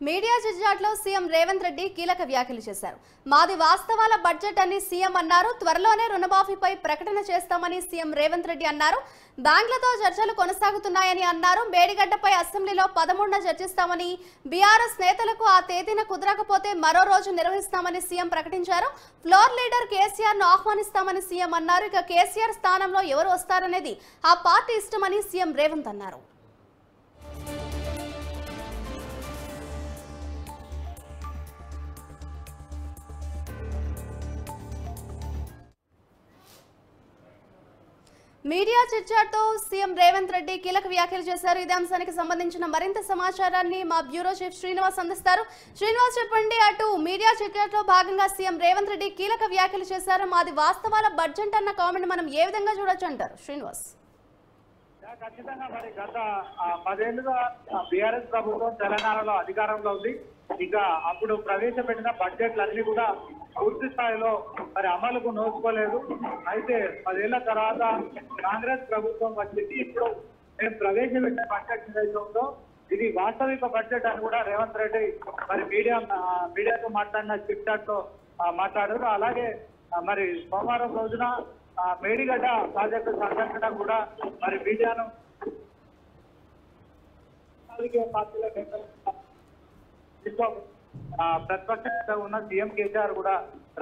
Media చిట్చాట్లో CM Revanth Reddy కీలక వ్యాఖ్యలు చేశారు. మాది వాస్తవాల బడ్జెట్ అని సీఎం అన్నారు. త్వరలోనే రుణమాఫీపై ప్రకటన చేస్తామని సీఎం రేవంత్ రెడ్డి అన్నారు. బ్యాంకులతో చర్చలు కొనసాగుతున్నాయని అన్నారు. మేడిగడ్డపై అసెంబ్లీలో 13న చర్చిస్తామని, బీఆర్ఎస్ నేతలకు ఆ తేదీన కుదరకపోతే మరో రోజు నిర్వహిస్తామని సీఎం ప్రకటించారు. ఫ్లోర్ లీడర్ కేసీఆర్ ను ఆహ్వానిస్తామని సీఎం అన్నారు. ఇక కేసీఆర్ స్థానంలో ఎవరు వస్తారనేది ఆ పార్టీ ఇష్టమని సీఎం రేవంత్ అన్నారు. మీడియా చిట్చాట్తో సీఎం రేవంత్ రెడ్డి కీలక వ్యాఖ్యలు చేశారు. ఇదే అంశానికి సంబంధించిన మరింత సమాచారాన్ని మా బ్యూరో చీఫ్ శ్రీనివాస్ అందిస్తారు. శ్రీనివాస్, చెప్పండి. అటు మీడియా చిట్చాట్లో భాగంగా సీఎం రేవంత్ రెడ్డి కీలక వ్యాఖ్యలు చేశారు. మాది వాస్తవాల బడ్జెట్ అన్న కామెంట్ మనం ఏ విధంగా చూడొచ్చు అంటారు శ్రీనివాస్? ఖచ్చితంగా మరి గత 10 ఏళ్లుగా బీఆర్ఎస్ ప్రభుత్వం తెలంగాణలో అధికారంలో ఉంది. ఇక అప్పుడు ప్రవేశపెట్టిన బడ్జెట్లు అన్ని కూడా పూర్తి స్థాయిలో మరి అమలుకు నోచుకోలేదు. అయితే 10 ఏళ్ల తర్వాత కాంగ్రెస్ ప్రభుత్వం వచ్చింది. ఇప్పుడు మేము ప్రవేశపెట్టిన బడ్జెట్ ఏదైతే ఉందో ఇది వాస్తవిక బడ్జెట్ అని కూడా రేవంత్ రెడ్డి మరి మీడియాతో మాట్లాడిన చిట్చాట్ లో మాట్లాడారు. అలాగే మరి సోమవారం రోజున మేడిగడ్డ ప్రాజెక్టు సందర్శన కూడా మరి మీడియాను పార్టీల ప్రతిపక్షంగా ఉన్న సీఎం కేసీఆర్ కూడా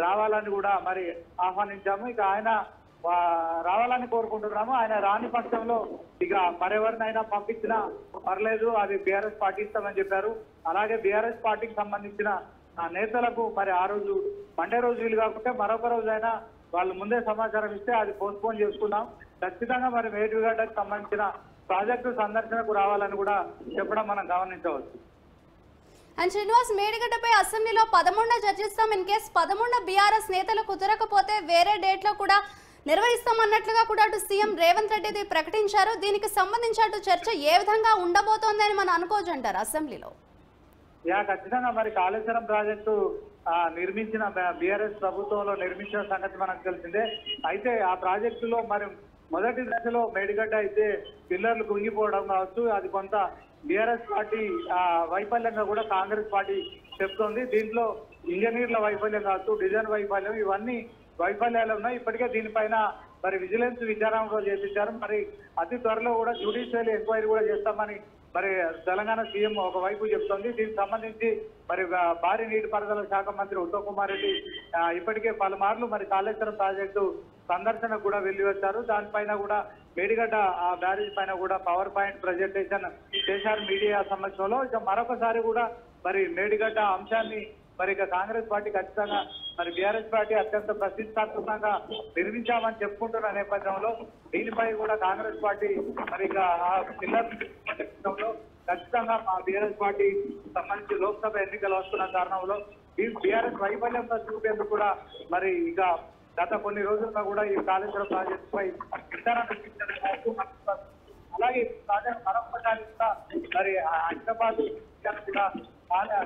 రావాలని కూడా మరి ఆహ్వానించాము. ఇక ఆయన రావాలని కోరుకుంటున్నాము. ఆయన రాని పక్షంలో ఇక మరెవరినైనా పంపించినా పర్లేదు, అది బీఆర్ఎస్ పార్టీ ఇస్తామని చెప్పారు. అలాగే బీఆర్ఎస్ పార్టీకి సంబంధించిన నేతలకు మరి ఆ రోజు మండే రోజు వీలు కాకుంటే మరొక రోజైనా వాళ్ళు ముందే సమాచారం ఇస్తే అది పోస్ట్పోన్ చేసుకున్నాం. ఖచ్చితంగా మరి మేడిగడ్డకు సంబంధించిన ప్రాజెక్టు సందర్శనకు రావాలని కూడా చెప్పడం మనం గమనించవచ్చు. అండ్ శ్రీనివాస్, మేడిగడ్డపై అసెంబ్లీలో 13న చర్చిస్తాం. ఇన్ కేసు 13న బీఆర్ఎస్ నేతలు కుదరకపోతే వేరే డేట్ లో కూడా నిర్వహిస్తామన్నట్లుగా కూడా అటు సీఎం రేవంత్ రెడ్డి ప్రకటించారు. దీనికి సంబంధించి అటు చర్చ ఏ విధంగా ఉండబోతోంది అని మనం అనుకోవచ్చు అంటారు అసెంబ్లీలో? ఖచ్చితంగా మరి కాళేశ్వరం ప్రాజెక్టు నిర్మించిన బీఆర్ఎస్ ప్రభుత్వంలో నిర్మించిన సంగతి మనకు తెలిసిందే. అయితే ఆ ప్రాజెక్టులో మరి మొదటి దశలో మేడిగడ్డ అయితే పిల్లర్లు కుంగిపోవడం కావచ్చు, అది కొంత బీఆర్ఎస్ పార్టీ వైఫల్యంగా కూడా కాంగ్రెస్ పార్టీ చెప్తోంది. దీంట్లో ఇంజనీర్ల వైఫల్యం కావచ్చు, డిజైన్ వైఫల్యం, ఇవన్నీ వైఫల్యాలు ఉన్నాయి. ఇప్పటికే దీనిపైన మరి విజిలెన్స్ విచారణ కూడా చేపించారు. మరి అతి త్వరలో కూడా జ్యుడిషియల్ ఎంక్వైరీ కూడా చేస్తామని మరి తెలంగాణ సీఎం ఒకవైపు చెప్తోంది. దీనికి సంబంధించి మరి భారీ నీటిపారుదల శాఖ మంత్రి ఉత్తమ్ కుమార్ రెడ్డి ఇప్పటికే పలుమార్లు మరి కాళేశ్వరం ప్రాజెక్టు సందర్శనకు కూడా వెళ్లి వచ్చారు. దానిపైన కూడా మేడిగడ్డ ఆ బ్యారేజ్ పైన కూడా పవర్ పాయింట్ ప్రజెంటేషన్ చేశారు మీడియా సమక్షంలో. ఇక మరొకసారి కూడా మరి మేడిగడ్డ అంశాన్ని మరి ఇక కాంగ్రెస్ పార్టీ ఖచ్చితంగా మరి బీఆర్ఎస్ పార్టీ అత్యంత ప్రతిష్టాత్మకంగా నిర్మించామని చెప్పుకుంటున్న నేపథ్యంలో దీనిపై కూడా కాంగ్రెస్ పార్టీ మరి ఇక ఆ పిల్లర్ ఖచ్చితంగా మా బీఆర్ఎస్ పార్టీ సంబంధించి లోక్సభ ఎన్నికలు వస్తున్న కారణంలో ఈ బీఆర్ఎస్ వైఫల్యంగా చూపేందుకు కూడా మరి ఇక గత కొన్ని రోజులుగా కూడా ఈ కాళేశ్వరం ప్రాజెక్టు పై అలాగే మరొకసారి కూడా మరి హైదరాబాద్ కూడా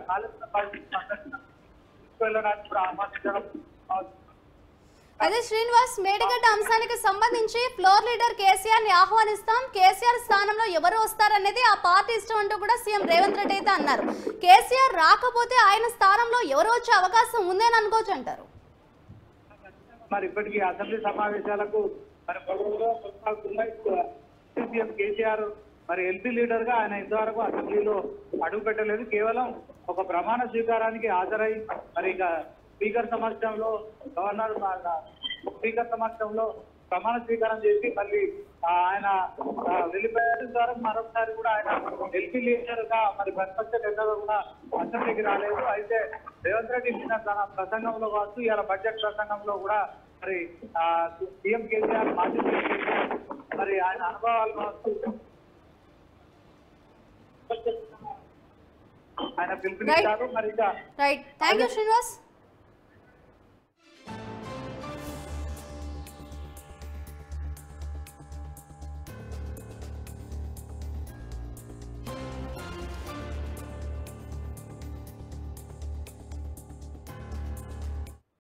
కాళేశ్వరం ప్రాజెక్టు వెళ్ళడానికి కూడా ఆహ్వానించడం. అదే శ్రీనివాస్, మేడిగడ్డ అంశానికి సంబంధించి ఫ్లోర్ లీడర్ కేసీఆర్ ని ఆహ్వానిస్తాం, కేసీఆర్ స్థానంలో ఎవరు వస్తారనేది ఆ పార్టీ ఇష్టం అంటూ కూడా సీఎం రేవంత్ రెడ్డి అయితే అన్నారు. కేసీఆర్ రాకపోతే ఆయన స్థానంలో ఎవరు వచ్చే అవకాశం ఉందని అనుకోవచ్చు అంటారు? మరి ఇప్పటికీ అసెంబ్లీ సమావేశాలకు మరి సీఎం కేసీఆర్ మరి ఎల్పీ లీడర్ గా ఆయన ఇంతవరకు అసెంబ్లీలో అడుగు పెట్టలేదు. కేవలం ఒక ప్రమాణ స్వీకారానికి హాజరై మరి ఇక స్పీకర్ సమక్షంలో గవర్నర్ స్పీకర్ సమక్షంలో ప్రమాణ స్వీకారం చేసి మళ్ళీ ఆయన వెళ్ళిపోయిన ద్వారా మరొకసారి కూడా ఆయన ఎల్పీ లీడర్ గా మరి ప్రతిపక్ష నేతగా కూడా అసెంబ్లీకి రాలేదు. అయితే రేవంత్ రెడ్డి ఇచ్చిన తన ప్రసంగంలో కావచ్చు, ఇలా బడ్జెట్ ప్రసంగంలో కూడా మరి సీఎం కేసీఆర్ మాజీ మరి ఆయన అనుభవాలు కావచ్చు, ఆయన పిలుపునిచ్చారు. మరి రైట్, థ్యాంక్ యూ శ్రీనివాస్.